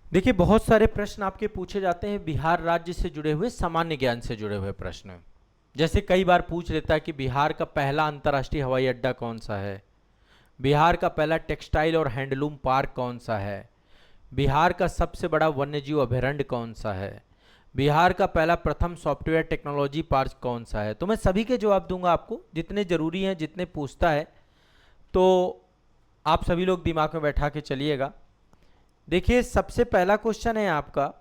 देखिए, बहुत सारे प्रश्न आपके पूछे जाते हैं बिहार राज्य से जुड़े हुए, सामान्य ज्ञान से जुड़े हुए प्रश्न। जैसे कई बार पूछ लेता है कि बिहार का पहला अंतर्राष्ट्रीय हवाई अड्डा कौन सा है, बिहार का पहला टेक्सटाइल और हैंडलूम पार्क कौन सा है, बिहार का सबसे बड़ा वन्यजीव अभयारण्य कौन सा है, बिहार का पहला प्रथम सॉफ्टवेयर टेक्नोलॉजी पार्क कौन सा है। तो मैं सभी के जवाब दूंगा आपको, जितने जरूरी हैं, जितने पूछता है। तो आप सभी लोग दिमाग में बैठा के चलिएगा। देखिए, सबसे पहला क्वेश्चन है आपका,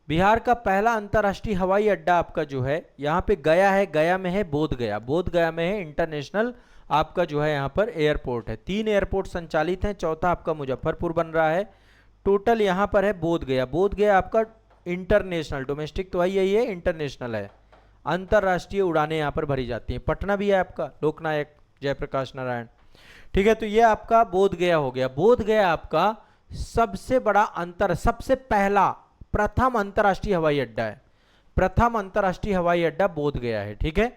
बिहार का पहला अंतर्राष्ट्रीय हवाई अड्डा आपका जो है यहाँ पे गया है, गया में है बोध गया, बोध गया में है इंटरनेशनल आपका जो है यहाँ पर एयरपोर्ट है। 3 एयरपोर्ट संचालित हैं, चौथा आपका मुजफ्फरपुर बन रहा है। टोटल यहाँ पर है बोध गया, बोध गया आपका इंटरनेशनल, डोमेस्टिक तो यही है, इंटरनेशनल है, अंतर्राष्ट्रीय उड़ानें यहाँ पर भरी जाती हैं। पटना भी है आपका, लोकनायक जयप्रकाश नारायण। ठीक है, तो ये आपका बोध गया हो गया। बोध गया आपका सबसे बड़ा सबसे पहला प्रथम अंतर्राष्ट्रीय हवाई अड्डा है, प्रथम अंतर्राष्ट्रीय हवाई अड्डा बोध गया है। ठीक है,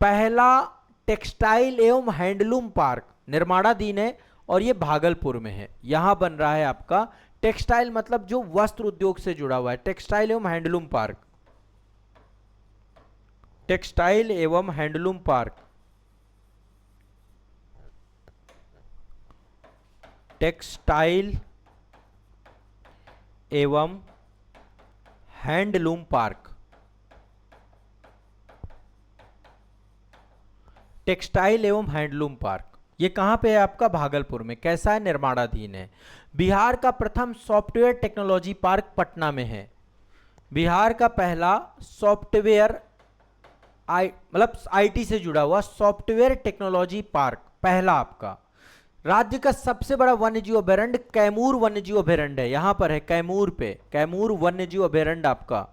पहला टेक्सटाइल एवं हैंडलूम पार्क निर्माणाधीन है और ये भागलपुर में है, यहां बन रहा है आपका। टेक्सटाइल मतलब जो वस्त्र उद्योग से जुड़ा हुआ है, टेक्सटाइल एवं हैंडलूम पार्क, टेक्सटाइल एवं हैंडलूम पार्क, टेक्सटाइल एवं हैंडलूम पार्क, टेक्सटाइल एवं हैंडलूम पार्क, ये कहां पे है आपका? भागलपुर में। कैसा है? निर्माणाधीन है। बिहार का प्रथम सॉफ्टवेयर टेक्नोलॉजी पार्क पटना में है। बिहार का पहला सॉफ्टवेयर मतलब आईटी से जुड़ा हुआ सॉफ्टवेयर टेक्नोलॉजी पार्क पहला आपका। राज्य का सबसे बड़ा वन्यजीव अभयारण्य कैमूर वन्यजीव अभयारण्य है, यहां पर है कैमूर पे, कैमूर वन्यजीव अभयारण्य आपका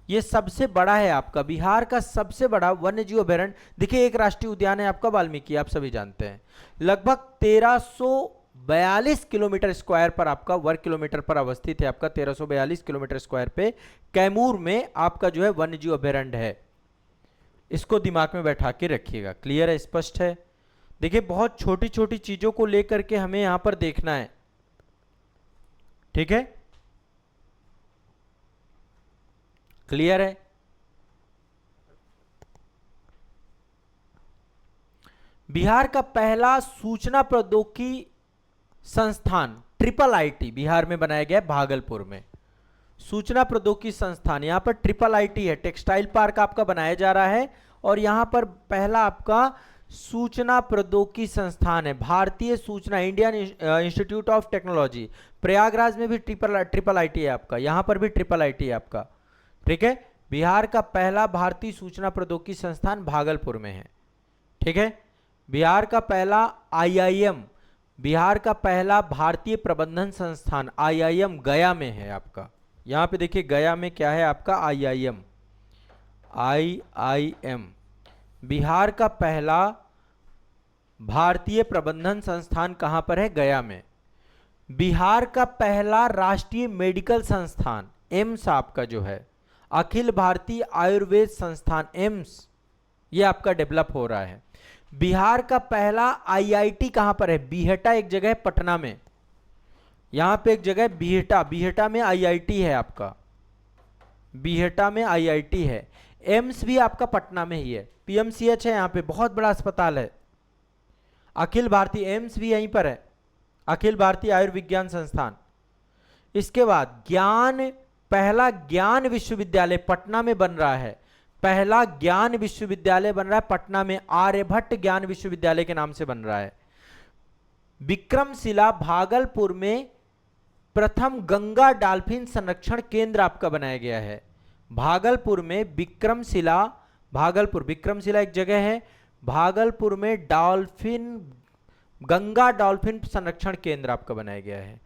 ये सबसे बड़ा है आपका। बिहार का सबसे बड़ा वन्यजीव अभयारण्य, देखिए एक राष्ट्रीय उद्यान है आपका वाल्मीकि, आप सभी जानते हैं, लगभग 1342 किलोमीटर स्क्वायर पर आपका, वर्ग किलोमीटर पर अवस्थित है आपका, 1342 किलोमीटर स्क्वायर पे कैमूर में आपका जो है वन्यजीव अभयारण्य है। इसको दिमाग में बैठा के रखिएगा। क्लियर है? स्पष्ट है? देखिए, बहुत छोटी छोटी चीजों को लेकर के हमें यहां पर देखना है। ठीक है, क्लियर है? बिहार का पहला सूचना प्रौद्योगिकी संस्थान ट्रिपल आईटी बिहार में बनाया गया है, भागलपुर में। सूचना प्रौद्योगिकी संस्थान यहां पर ट्रिपल आईटी है, टेक्सटाइल पार्क आपका बनाया जा रहा है और यहां पर पहला आपका सूचना प्रौद्योगिकी संस्थान है, भारतीय सूचना, Indian institute of technology. Prayagraj में भी ट्रिपल आईटी है आपका, यहां पर भी ट्रिपल आईटी है आपका। ठीक है, बिहार का पहला भारतीय सूचना प्रौद्योगिकी संस्थान भागलपुर में है। ठीक है, बिहार का पहला आईआईएम, बिहार का पहला भारतीय प्रबंधन संस्थान आईआईएम गया में है आपका। यहां पे देखिए गया में क्या है आपका? IIM, IIM. बिहार का पहला भारतीय प्रबंधन संस्थान कहां पर है? गया में। बिहार का पहला राष्ट्रीय मेडिकल संस्थान एम्स आपका जो है, अखिल भारतीय आयुर्वेद संस्थान एम्स, ये आपका डेवलप हो रहा है। बिहार का पहला आईआईटी कहां पर है? बीहटा एक जगह है पटना में, यहां पे एक जगह बीहटा, बीहटा में आईआईटी है आपका, बीहटा में आईआईटी है। एम्स भी आपका पटना में ही है, पीएमसीएच है यहां पे, बहुत बड़ा अस्पताल है। अखिल भारतीय एम्स भी यहीं पर है, अखिल भारतीय आयुर्विज्ञान संस्थान। इसके बाद ज्ञान, पहला ज्ञान विश्वविद्यालय पटना में बन रहा है, पहला ज्ञान विश्वविद्यालय बन रहा है पटना में, आर्यभट्ट ज्ञान विश्वविद्यालय के नाम से बन रहा है। विक्रमशिला भागलपुर में प्रथम गंगा डॉल्फिन संरक्षण केंद्र आपका बनाया गया है। भागलपुर में विक्रमशिला, भागलपुर, विक्रमशिला एक जगह है, भागलपुर में डॉल्फिन, गंगा डॉल्फिन संरक्षण केंद्र आपका बनाया गया है।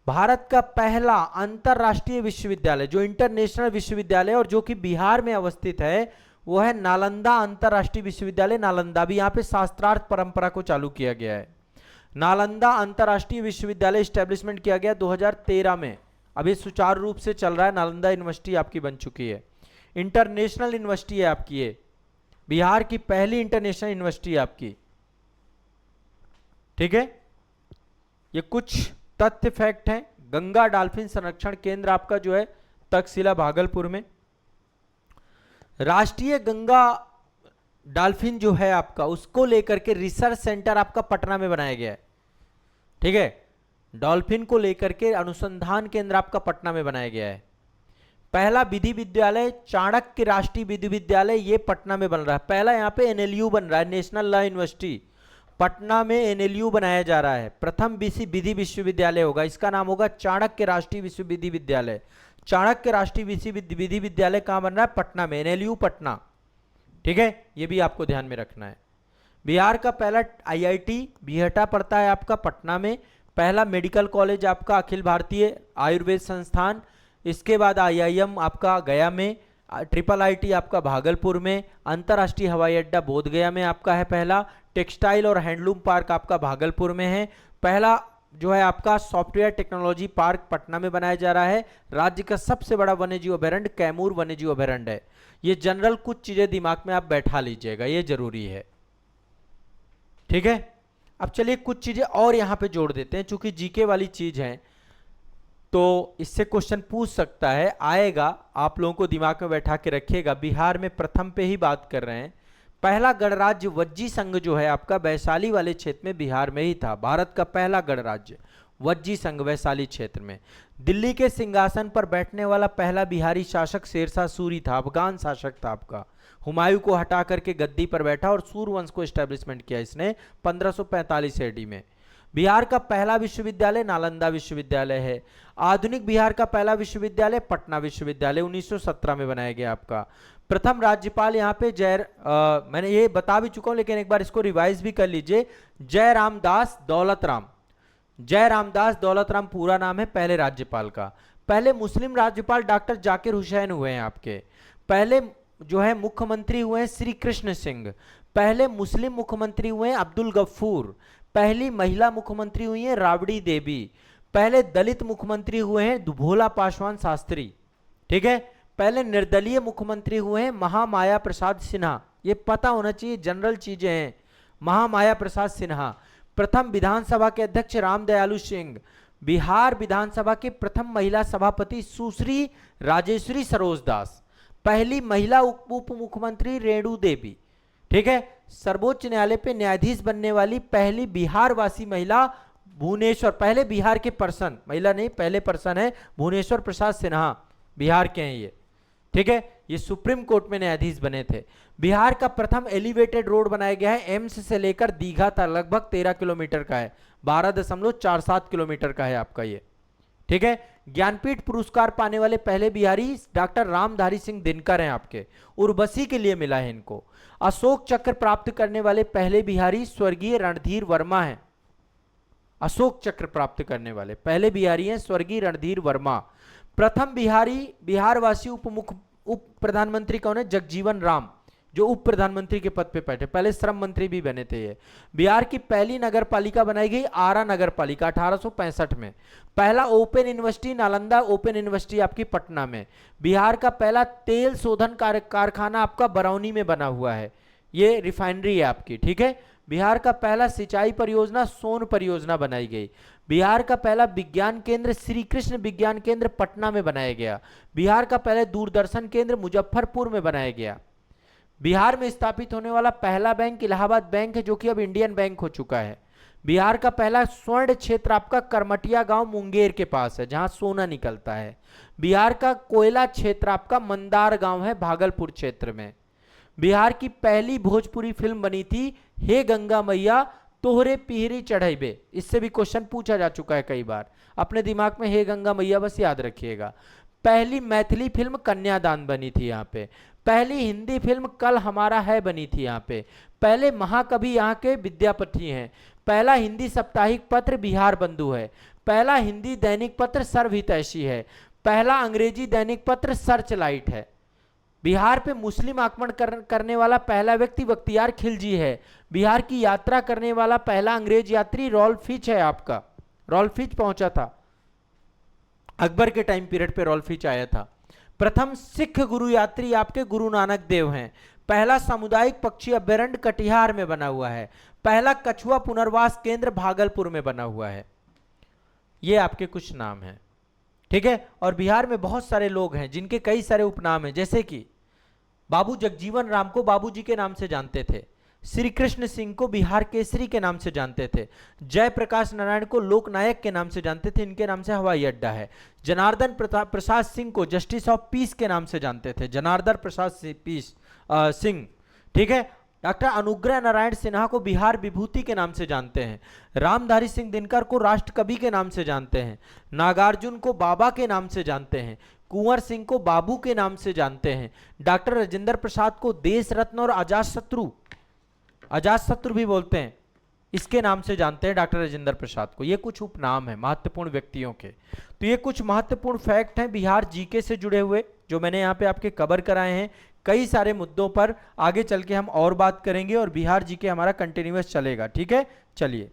भारत का पहला अंतरराष्ट्रीय विश्वविद्यालय जो इंटरनेशनल विश्वविद्यालय और जो कि बिहार में अवस्थित है वो है नालंदा अंतरराष्ट्रीय विश्वविद्यालय, नालंदा। भी यहाँ पे शास्त्रार्थ परंपरा को चालू किया गया है। नालंदा अंतरराष्ट्रीय विश्वविद्यालय स्टैब्लिशमेंट किया गया 2013 में, अभी सुचारू रूप से चल रहा है। नालंदा यूनिवर्सिटी आपकी बन चुकी है, इंटरनेशनल यूनिवर्सिटी है आपकी, ये बिहार की पहली इंटरनेशनल यूनिवर्सिटी है आपकी। ठीक है, ये कुछ तथ्य फैक्ट हैं, गंगा डॉल्फिन संरक्षण केंद्र आपका जो है तक्षशिला भागलपुर में। राष्ट्रीय गंगा डॉल्फिन जो है आपका, उसको लेकर के रिसर्च सेंटर आपका पटना में बनाया गया है। ठीक है, डॉल्फिन को लेकर के अनुसंधान केंद्र आपका पटना में बनाया गया है। पहला विधि विद्यालय चाणक्य राष्ट्रीय विधि विद्यालय ये पटना में बन रहा है। पहला यहाँ पे एनएलयू बन रहा है, नेशनल लॉ यूनिवर्सिटी पटना में एनएलयू बनाया जा रहा है। प्रथम विधि विश्वविद्यालय होगा, इसका नाम होगा चाणक्य राष्ट्रीय विधि विद्यालय। चाणक्य राष्ट्रीय विधि विद्यालय कहाँ बन रहा है? पटना में, एनएलयू पटना। ठीक है, ये भी आपको ध्यान में रखना है। बिहार का पहला आईआईटी बिहटा पड़ता है आपका पटना में। पहला मेडिकल कॉलेज आपका अखिल भारतीय आयुर्वेद संस्थान, इसके बाद आईआईएम आपका गया में, ट्रिपल आईटी आपका भागलपुर में, अंतर्राष्ट्रीय हवाई अड्डा बोधगया में आपका है पहला, टेक्सटाइल और हैंडलूम पार्क आपका भागलपुर में है। पहला जो है आपका सॉफ्टवेयर टेक्नोलॉजी पार्क पटना में बनाया जा रहा है। राज्य का सबसे बड़ा वन्यजीव अभयारण्य कैमूर वन्यजीव अभयारण्य है। ये जनरल कुछ चीजें दिमाग में आप बैठा लीजिएगा, ये जरूरी है। ठीक है, अब चलिए कुछ चीजें और यहां पे जोड़ देते हैं, चूंकि जीके वाली चीज है तो इससे क्वेश्चन पूछ सकता है, आएगा, आप लोगों को दिमाग में बैठा के रखिएगा। बिहार में प्रथम पे ही बात कर रहे हैं। पहला गणराज्य वज्जी संघ जो है आपका वैशाली वाले क्षेत्र में बिहार में ही था। भारत का पहला गणराज्य वज्जी संघ वैशाली क्षेत्र में। दिल्ली के सिंहासन पर बैठने वाला पहला बिहारी शासक शेरशाह सूरी था, अफगान शासक था आपका। हुमायूं को हटा करके गद्दी पर बैठा और सूरवंश को एस्टेब्लिशमेंट किया इसने 1545 एडी में। बिहार का पहला विश्वविद्यालय नालंदा विश्वविद्यालय है। आधुनिक बिहार का पहला विश्वविद्यालय पटना विश्वविद्यालय 1917 में बनाया गया आपका। प्रथम राज्यपाल यहाँ पे मैंने ये बता भी चुका हूं, लेकिन एक बार इसको रिवाइज भी कर लीजिए। जयराम दास दौलत राम, जयराम दास दौलत राम पूरा नाम है पहले राज्यपाल का। पहले मुस्लिम राज्यपाल डॉक्टर जाकिर हुसैन हुए हैं आपके। पहले जो है मुख्यमंत्री हुए हैं श्री कृष्ण सिंह। पहले मुस्लिम मुख्यमंत्री हुए हैं अब्दुल गफूर। पहली महिला मुख्यमंत्री हुई है राबड़ी देवी। पहले दलित मुख्यमंत्री हुए हैं भोला पासवान शास्त्री। ठीक है, पहले निर्दलीय मुख्यमंत्री हुए हैं महामाया प्रसाद सिन्हा। ये पता होना चाहिए, जनरल चीजें हैं। महामाया प्रसाद सिन्हा। प्रथम विधानसभा के अध्यक्ष रामदयालु सिंह। बिहार विधानसभा के प्रथम महिला सभापति सुश्री राजेश्वरी सरोज दास। पहली महिला उप मुख्यमंत्री रेणु देवी। ठीक है, सर्वोच्च न्यायालय पे न्यायाधीश बनने वाली पहली बिहार वासी महिला भुवनेश्वर, पहले बिहार के पर्सन, महिला नहीं पहले पर्सन है भुवनेश्वर प्रसाद सिन्हा, बिहार के हैं ये। ठीक है, ये सुप्रीम कोर्ट में न्यायाधीश बने थे। बिहार का प्रथम एलिवेटेड रोड बनाया गया है एम्स से लेकर दीघा तक, लगभग 13 किलोमीटर का है, 12.47 किलोमीटर का है आपका ये। ठीक है, ज्ञानपीठ पुरस्कार पाने वाले पहले बिहारी डॉक्टर रामधारी सिंह दिनकर हैं आपके, उर्वशी के लिए मिला है इनको। अशोक चक्र प्राप्त करने वाले पहले बिहारी स्वर्गीय रणधीर वर्मा हैं। अशोक चक्र प्राप्त करने वाले पहले बिहारी हैं स्वर्गीय रणधीर वर्मा। प्रथम बिहारवासी उप प्रधानमंत्री कौन है? जगजीवन राम, जो उप प्रधानमंत्री के पद पे बैठे, पहले श्रम मंत्री भी बने थे ये। बिहार की पहली नगर पालिका बनाई गई आरा नगर पालिका 1865 में। पहला open university Nalanda open university आपकी पटना में। बिहार का पहला तेल शोधन कारखाना आपका बरौनी में बना हुआ है, ये रिफाइनरी है आपकी। ठीक है, बिहार का पहला सिंचाई परियोजना सोन परियोजना बनाई गई। बिहार का पहला विज्ञान केंद्र श्री कृष्ण विज्ञान केंद्र पटना में बनाया गया। बिहार का पहला दूरदर्शन केंद्र मुजफ्फरपुर में बनाया गया। बिहार में स्थापित होने वाला पहला बैंक इलाहाबाद बैंक है, जो कि अब इंडियन बैंक हो चुका है। बिहार का पहला स्वर्ण क्षेत्र आपका करमटिया गांव मुंगेर के पास है, जहां सोना निकलता है। बिहार का कोयला क्षेत्र आपका मंदार गांव है भागलपुर क्षेत्र में। बिहार की पहली भोजपुरी फिल्म बनी थी हे गंगा मैया तोहरे पिहरी चढ़ैबे। इससे भी क्वेश्चन पूछा जा चुका है कई बार, अपने दिमाग में हे गंगा मैया बस याद रखिएगा। पहली मैथिली फिल्म कन्यादान बनी थी यहाँ पे। पहली हिंदी फिल्म कल हमारा है बनी थी यहाँ पे। पहले महाकवि यहाँ के विद्यापति हैं। पहला हिंदी साप्ताहिक पत्र बिहार बंधु है। पहला हिंदी दैनिक पत्र सर्वहितैषी है। पहला अंग्रेजी दैनिक पत्र सर्च लाइट है। बिहार पे मुस्लिम आक्रमण करने वाला पहला व्यक्ति बख्तियार खिलजी है। बिहार की यात्रा करने वाला पहला अंग्रेज यात्री रॉल्फ फिच है आपका। रॉल्फ फिच पहुंचा था अकबर के टाइम पीरियड पे, रॉल्फ फिच आया था। प्रथम सिख गुरु यात्री आपके गुरु नानक देव हैं। पहला सामुदायिक पक्षी अभ्यारण्य कटिहार में बना हुआ है। पहला कछुआ पुनर्वास केंद्र भागलपुर में बना हुआ है। ये आपके कुछ नाम हैं, ठीक है। और बिहार में बहुत सारे लोग हैं जिनके कई सारे उपनाम हैं, जैसे कि बाबू जगजीवन राम को बाबूजी के नाम से जानते थे, श्री कृष्ण सिंह को बिहार केसरी के नाम से जानते थे, जयप्रकाश नारायण को लोकनायक के नाम से जानते थे, इनके नाम से हवाई अड्डा है। जनार्दन प्रसाद सिंह को जस्टिस ऑफ पीस के नाम से जानते थे, जनार्दन प्रसाद सिंह, ठीक है। डॉक्टर अनुग्रह नारायण सिन्हा को बिहार विभूति के नाम से जानते हैं, रामधारी सिंह दिनकर को राष्ट्रकवि के नाम से जानते हैं, नागार्जुन को बाबा के नाम से जानते हैं, कुंवर सिंह को बाबू के नाम से जानते हैं, डॉक्टर राजेंद्र प्रसाद को देश रत्न और अजातशत्रु भी बोलते हैं, इसके नाम से जानते हैं डॉक्टर राजेंद्र प्रसाद को। ये कुछ उपनाम है महत्वपूर्ण व्यक्तियों के। तो ये कुछ महत्वपूर्ण फैक्ट हैं बिहार जीके से जुड़े हुए, जो मैंने यहाँ पे आपके कवर कराए हैं। कई सारे मुद्दों पर आगे चल के हम और बात करेंगे और बिहार जीके हमारा कंटिन्यूअस चलेगा, ठीक है। चलिए।